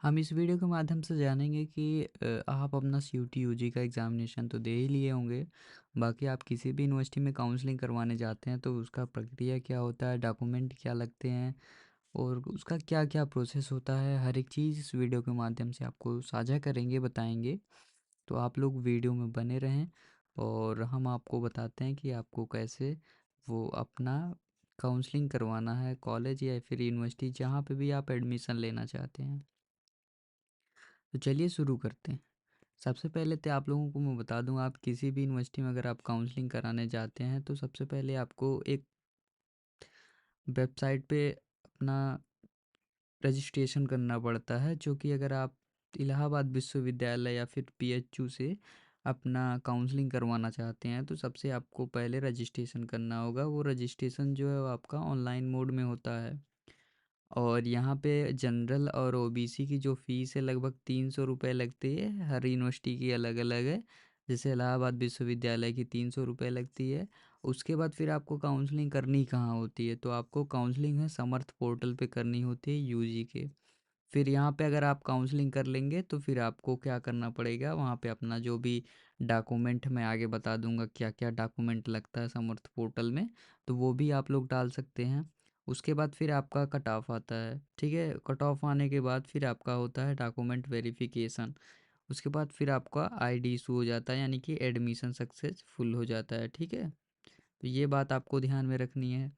हम इस वीडियो के माध्यम से जानेंगे कि आप अपना सीयूटी यूजी का एग्ज़ामिनेशन तो दे ही लिए होंगे। बाकी आप किसी भी यूनिवर्सिटी में काउंसलिंग करवाने जाते हैं तो उसका प्रक्रिया क्या होता है, डॉक्यूमेंट क्या लगते हैं और उसका क्या-क्या प्रोसेस होता है, हर एक चीज़ इस वीडियो के माध्यम से आपको साझा करेंगे, बताएँगे। तो आप लोग वीडियो में बने रहें और हम आपको बताते हैं कि आपको कैसे वो अपना काउंसलिंग करवाना है कॉलेज या फिर यूनिवर्सिटी जहाँ पे भी आप एडमिशन लेना चाहते हैं। तो चलिए शुरू करते हैं। सबसे पहले तो आप लोगों को मैं बता दूं, आप किसी भी यूनिवर्सिटी में अगर आप काउंसलिंग कराने जाते हैं तो सबसे पहले आपको एक वेबसाइट पे अपना रजिस्ट्रेशन करना पड़ता है, जो कि अगर आप इलाहाबाद विश्वविद्यालय या फिर पीएचयू से अपना काउंसलिंग करवाना चाहते हैं तो सबसे आपको पहले रजिस्ट्रेशन करना होगा। वो रजिस्ट्रेशन जो है वो आपका ऑनलाइन मोड में होता है और यहाँ पे जनरल और ओबीसी की जो फ़ीस है लगभग 300 रुपये लगती है। हर यूनिवर्सिटी की अलग अलग है। जैसे इलाहाबाद विश्वविद्यालय की 300 रुपये लगती है। उसके बाद फिर आपको काउंसलिंग करनी कहाँ होती है, तो आपको काउंसलिंग है समर्थ पोर्टल पे करनी होती है यूजी के। फिर यहाँ पे अगर आप काउंसलिंग कर लेंगे तो फिर आपको क्या करना पड़ेगा, वहाँ पे अपना जो भी डॉक्यूमेंट मैं आगे बता दूंगा क्या क्या डॉक्यूमेंट लगता है समर्थ पोर्टल में, तो वो भी आप लोग डाल सकते हैं। उसके बाद फिर आपका कट ऑफ आता है। ठीक है, कट ऑफ आने के बाद फिर आपका होता है डॉक्यूमेंट वेरिफिकेशन। उसके बाद फिर आपका आईडी इशू हो जाता है, यानी कि एडमिशन सक्सेसफुल हो जाता है। ठीक है, तो ये बात आपको ध्यान में रखनी है।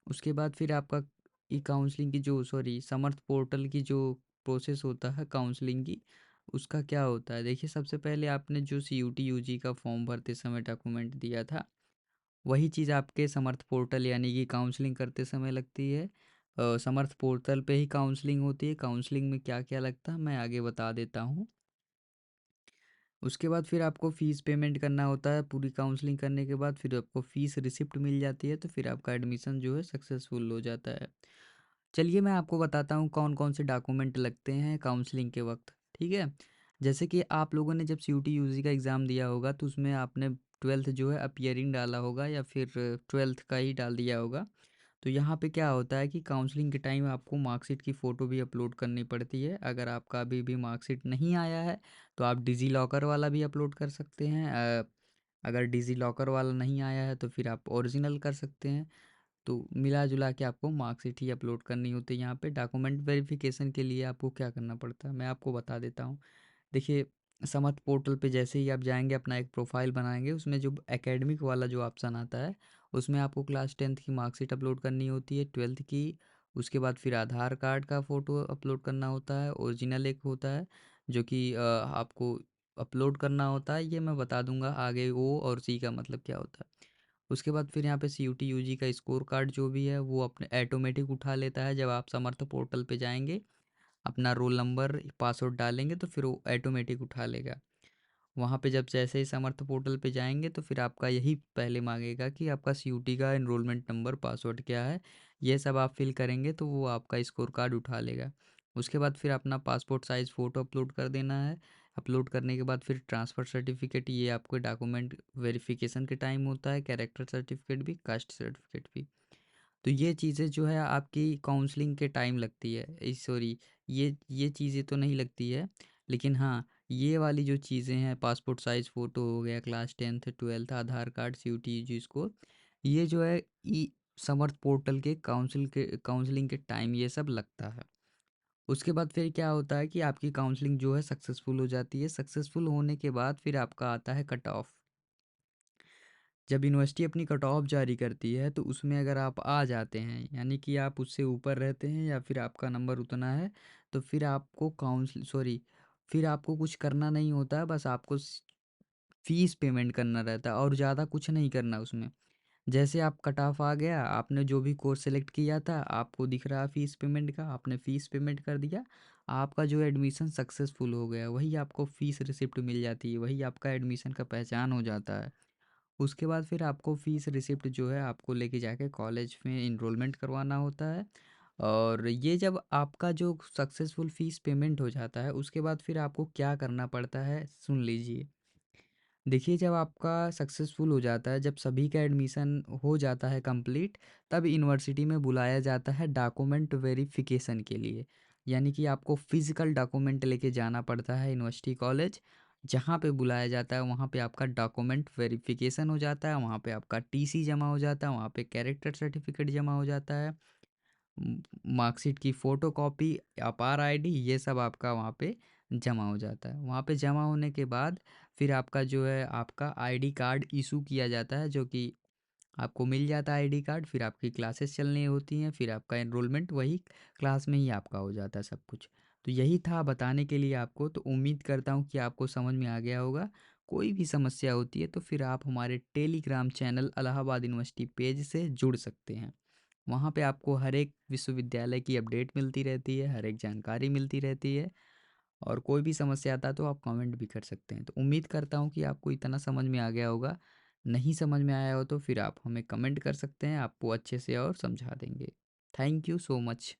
उसके बाद फिर आपका ई काउंसलिंग की जो समर्थ पोर्टल की जो प्रोसेस होता है काउंसलिंग की, उसका क्या होता है, देखिए सबसे पहले आपने जो सीयूटी यूजी का फॉर्म भरते समय डॉक्यूमेंट दिया था, वही चीज़ आपके समर्थ पोर्टल यानी कि काउंसलिंग करते समय लगती है। समर्थ पोर्टल पे ही काउंसलिंग होती है। काउंसलिंग में क्या क्या लगता है मैं आगे बता देता हूँ। उसके बाद फिर आपको फ़ीस पेमेंट करना होता है। पूरी काउंसलिंग करने के बाद फिर आपको फ़ीस रिसिप्ट मिल जाती है, तो फिर आपका एडमिशन जो है सक्सेसफुल हो जाता है। चलिए मैं आपको बताता हूँ कौन कौन से डॉक्यूमेंट लगते हैं काउंसलिंग के वक्त। ठीक है, जैसे कि आप लोगों ने जब सीयूटी यूजी का एग्ज़ाम दिया होगा तो उसमें आपने ट्वेल्थ जो है अपियरिंग डाला होगा या फिर ट्वेल्थ का ही डाल दिया होगा। तो यहाँ पे क्या होता है कि काउंसलिंग के टाइम आपको मार्कशीट की फ़ोटो भी अपलोड करनी पड़ती है। अगर आपका अभी भी मार्कशीट नहीं आया है तो आप डिजी लॉकर वाला भी अपलोड कर सकते हैं। अगर डिजी लॉकर वाला नहीं आया है तो फिर आप ओरिजिनल कर सकते हैं। तो मिला जुला के आपको मार्कशीट ही अपलोड करनी होती है। यहाँ पे डॉक्यूमेंट वेरिफिकेशन के लिए आपको क्या करना पड़ता है मैं आपको बता देता हूँ। देखिए, समथ पोर्टल पे जैसे ही आप जाएंगे अपना एक प्रोफाइल बनाएंगे, उसमें जो एकेडमिक वाला जो ऑप्शन आता है उसमें आपको क्लास टेंथ की मार्कशीट अपलोड करनी होती है, ट्वेल्थ की। उसके बाद फिर आधार कार्ड का फ़ोटो अपलोड करना होता है, ओरिजिनल एक होता है जो कि आपको अपलोड करना होता है। ये मैं बता दूंगा आगे ओ और सी का मतलब क्या होता है। उसके बाद फिर यहाँ पे सी यू टी यू जी का स्कोर कार्ड जो भी है वो अपने ऑटोमेटिक उठा लेता है। जब आप समर्थ पोर्टल पे जाएंगे अपना रोल नंबर पासवर्ड डालेंगे तो फिर वो ऑटोमेटिक उठा लेगा। वहाँ पे जब जैसे ही समर्थ पोर्टल पे जाएंगे तो फिर आपका यही पहले मांगेगा कि आपका सीयूटी का एनरोलमेंट नंबर पासवर्ड क्या है। ये सब आप फिल करेंगे तो वो आपका स्कोर कार्ड उठा लेगा। उसके बाद फिर अपना पासपोर्ट साइज़ फ़ोटो अपलोड कर देना है। अपलोड करने के बाद फिर ट्रांसफ़र सर्टिफिकेट, ये आपके डॉक्यूमेंट वेरिफिकेशन के टाइम होता है, कैरेक्टर सर्टिफिकेट भी, कास्ट सर्टिफिकेट भी। तो ये चीज़ें जो है आपकी काउंसलिंग के टाइम लगती है, सॉरी, ये चीज़ें तो नहीं लगती है। लेकिन हाँ, ये वाली जो चीज़ें हैं, पासपोर्ट साइज़ फ़ोटो हो गया, class tenth twelfth, Aadhaar card, C U T G score, ये जो है ई समर्थ पोर्टल के काउंसलिंग के टाइम ये सब लगता है। उसके बाद फिर क्या होता है कि आपकी काउंसलिंग जो है सक्सेसफुल हो जाती है। सक्सेसफुल होने के बाद फिर आपका आता है कट ऑफ। जब यूनिवर्सिटी अपनी कट ऑफ जारी करती है तो उसमें अगर आप आ जाते हैं, यानी कि आप उससे ऊपर रहते हैं या फिर आपका नंबर उतना है, तो फिर आपको फिर आपको कुछ करना नहीं होता है, बस आपको फीस पेमेंट करना रहता है और ज़्यादा कुछ नहीं करना उसमें। जैसे आप कट ऑफ आ गया, आपने जो भी कोर्स सेलेक्ट किया था आपको दिख रहा फीस पेमेंट का, आपने फ़ीस पेमेंट कर दिया, आपका जो एडमिशन सक्सेसफुल हो गया, वही आपको फ़ीस रिसिप्ट मिल जाती है, वही आपका एडमिशन का पहचान हो जाता है। उसके बाद फिर आपको फ़ीस रिसिप्ट जो है आपको लेके जाके कॉलेज में इनरोलमेंट करवाना होता है। और ये जब आपका जो सक्सेसफुल फ़ीस पेमेंट हो जाता है उसके बाद फिर आपको क्या करना पड़ता है सुन लीजिए। देखिए, जब आपका सक्सेसफुल हो जाता है, जब सभी का एडमिशन हो जाता है कंप्लीट, तब यूनिवर्सिटी में बुलाया जाता है डॉक्यूमेंट वेरिफिकेशन के लिए। यानी कि आपको फिजिकल डॉक्यूमेंट लेके जाना पड़ता है यूनिवर्सिटी कॉलेज। जहाँ पे बुलाया जाता है वहाँ पे आपका डॉक्यूमेंट वेरिफिकेशन हो जाता है, वहाँ पे आपका टीसी जमा हो जाता है, वहाँ पे कैरेक्टर सर्टिफिकेट जमा हो जाता है, मार्कशीट की फ़ोटोकॉपी, अपार आईडी, ये सब आपका वहाँ पे जमा हो जाता है। वहाँ पे जमा होने के बाद फिर आपका जो है आपका आईडी कार्ड इशू किया जाता है, जो कि आपको मिल जाता है आईडी कार्ड। फिर आपकी क्लासेस चलनी होती हैं, फिर आपका एनरोलमेंट वही क्लास में ही आपका हो जाता है सब कुछ। तो यही था बताने के लिए आपको। तो उम्मीद करता हूँ कि आपको समझ में आ गया होगा। कोई भी समस्या होती है तो फिर आप हमारे Telegram channel Allahabad university page से जुड़ सकते हैं। वहाँ पे आपको हर एक विश्वविद्यालय की अपडेट मिलती रहती है, हर एक जानकारी मिलती रहती है। और कोई भी समस्या आता है तो आप कमेंट भी कर सकते हैं। तो उम्मीद करता हूँ कि आपको इतना समझ में आ गया होगा। नहीं समझ में आया हो तो फिर आप हमें कमेंट कर सकते हैं, आपको अच्छे से और समझा देंगे। Thank you so much.